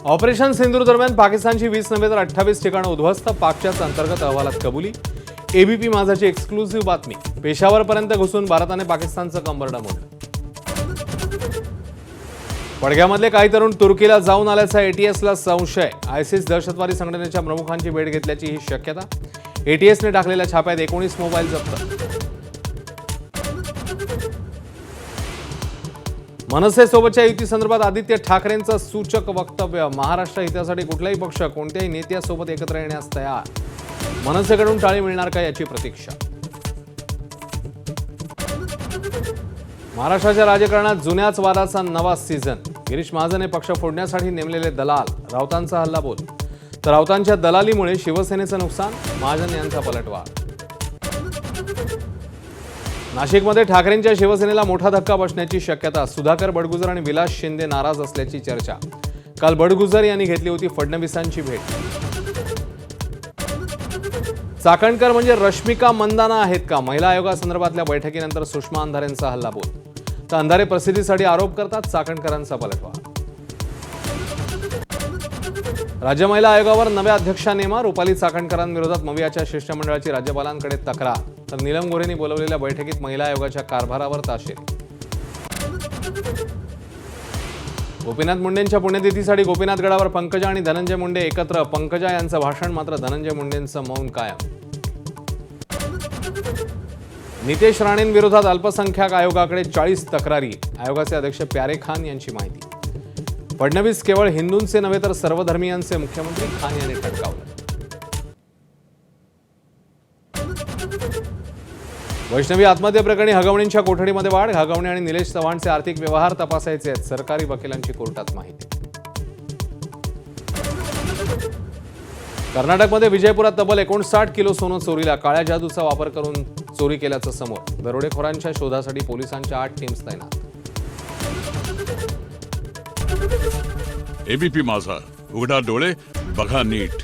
Operation सिंदूर दरम्यान पाकिस्तानची 20 नव्हे तर 28 ठिकाणं उद्ध्वस्त, पाकच्याच अंतर्गत अहवालात कबुली। एबीपी माझाची एक्सक्लुसिव्ह बातमी। पेशावरपर्यंत घुसून भारताने पाकिस्तानचं कंबरडं मोडलं। पडघ्यामधले काही तरुण तुर्कीला जाऊन आल्याचा एटीएसला संशय। आयसिस दहशतवादी संघटनेच्या प्रमुखांची भेट घेतल्याची ही शक्यता। एटीएसने टाकलेल्या छाप्यात 19 मोबाईल जप्त। मनसेसोबतच्या युतीसंदर्भात आदित्य ठाकरेंचं सूचक वक्तव्य। महाराष्ट्र हितासाठी कुठलाही पक्ष कोणत्याही नेत्यासोबत एकत्र येण्यास तयार। मनसेकडून टाळी मिळणार का याची प्रतीक्षा। महाराष्ट्राच्या राजकारणात जुन्याच वादाचा नवा सीझन। गिरीश महाजन हे पक्ष फोडण्यासाठी नेमलेले दलाल। राऊतांचा हल्लाबोल तर राऊतांच्या दलालीमुळे शिवसेनेचं नुकसान, महाजन यांचा पलटवार। नाशिकमध्ये ठाकरेंच्या शिवसेनेला मोठा धक्का बसण्याची शक्यता। सुधाकर बडगुजर आणि विलास शिंदे नाराज असल्याची चर्चा। काल बडगुजर यांनी घेतली होती फडणवीसांची भेट। चाकणकर म्हणजे रश्मिका मंदाना आहेत का? महिला आयोगासंदर्भातल्या बैठकीनंतर सुषमा अंधारेंचा हल्लाबोल तर अंधारे प्रसिद्धीसाठी आरोप करतात, चाकणकरांचा पलटवार। राज्य महिला आयोगावर नव्या अध्यक्षा नेमा। रुपाली चाकणकरांविरोधात मवियाच्या शिष्टमंडळाची राज्यपालांकडे तक्रार तर नीलम गोऱ्हेंनी बोलवलेल्या बैठकीत महिला आयोगाच्या कारभारावर ताशेरे। गोपीनाथ मुंडेंच्या पुण्यतिथीसाठी गोपीनाथ गडावर पंकजा आणि धनंजय मुंडे एकत्र। पंकजा यांचं भाषण, मात्र धनंजय मुंडेंचं मौन कायम। नितेश राणेंविरोधात अल्पसंख्याक आयोगाकडे 40 तक्रारी। आयोगाचे अध्यक्ष प्यारे खान यांची माहिती। फडणवीस केवळ हिंदूंचे नव्हे तर सर्वधर्मीयांचे मुख्यमंत्री, खान यांनी ठणकावलं। वैष्णवी आत्महत्या प्रकरणी हगवणींच्या कोठडीमध्ये वाढ। हगवणे आणि निलेश चव्हाणचे आर्थिक व्यवहार तपासायचे आहेत, सरकारी वकिलांची कोर्टात माहिती। कर्नाटकमध्ये विजयपुरात तब्बल 59 किलो सोनं चोरीला। काळ्या जादूचा वापर करून चोरी केल्याचं समोर। दरोडेखोरांच्या शोधासाठी पोलिसांच्या 8 टीम्स तैनात। एबीपी माझा, उघडा डोळे बघा नीट।